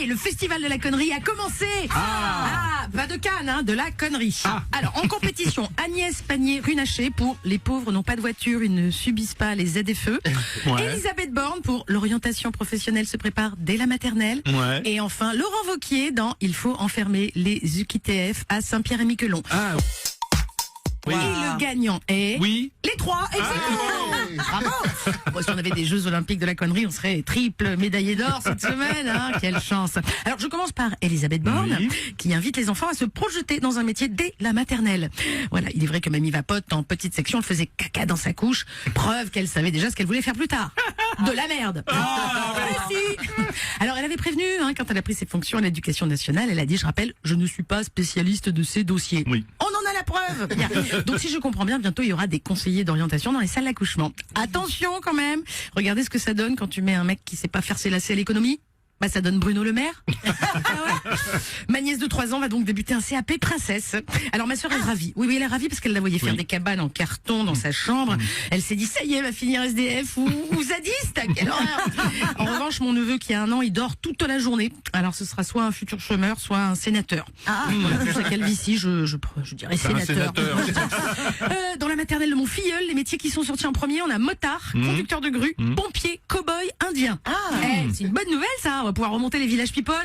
est, le festival de la connerie a commencé. Va de Cannes, hein, de la connerie. Alors, en compétition, Agnès Pannier-Runacher pour Les pauvres n'ont pas de voiture, ils ne subissent pas les ZFE. Ouais. Elisabeth Borne pour L'orientation professionnelle se prépare dès la maternelle. Ouais. Et enfin, Laurent Wauquiez dans Il faut enfermer les UQTF à Saint-Pierre-et-Miquelon. Ah. Oui. Et le gagnant est... Oui. Les trois, exactement. Bravo. Bon, si on avait des Jeux Olympiques de la connerie, on serait triple médaillé d'or cette semaine. Hein. Quelle chance. Alors, je commence par Elisabeth Borne, qui invite les enfants à se projeter dans un métier dès la maternelle. Voilà, il est vrai que Mamie Vapote, en petite section, elle faisait caca dans sa couche. Preuve qu'elle savait déjà ce qu'elle voulait faire plus tard. De la merde. Si. Alors, elle avait prévenu, hein, quand elle a pris ses fonctions à l'Éducation nationale, elle a dit, je rappelle, je ne suis pas spécialiste de ces dossiers. Oui. On en a la preuve. Bien. Donc, si je comprends bien, bientôt, il y aura des conseillers d'orientation dans les salles d'accouchement. Attention quand même. Regardez ce que ça donne quand tu mets un mec qui sait pas faire ses lacets à l'économie. Bah, ça donne Bruno Le Maire. Ma nièce de 3 ans va donc débuter un CAP princesse. Alors, ma sœur est ravie. Oui, elle est ravie parce qu'elle la voyait faire des cabanes en carton dans sa chambre. Elle s'est dit, ça y est, elle va finir SDF ou zadiste. Quelle horreur. En revanche, mon neveu qui a 1 an, il dort toute la journée. Alors, ce sera soit un futur chômeur, soit un sénateur. Pour sa calvitie, je dirais sénateur. Dans la maternelle de mon filleul, les métiers qui sont sortis en premier, on a motard, conducteur de grue, pompier, cow-boy, indien. C'est une bonne nouvelle, ça. On va pouvoir remonter les villages people.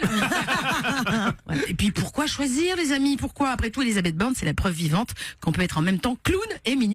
Voilà. Et puis, pourquoi choisir, les amis? Pourquoi? Après tout, Elisabeth Borne, c'est la preuve vivante qu'on peut être en même temps clown et ministre.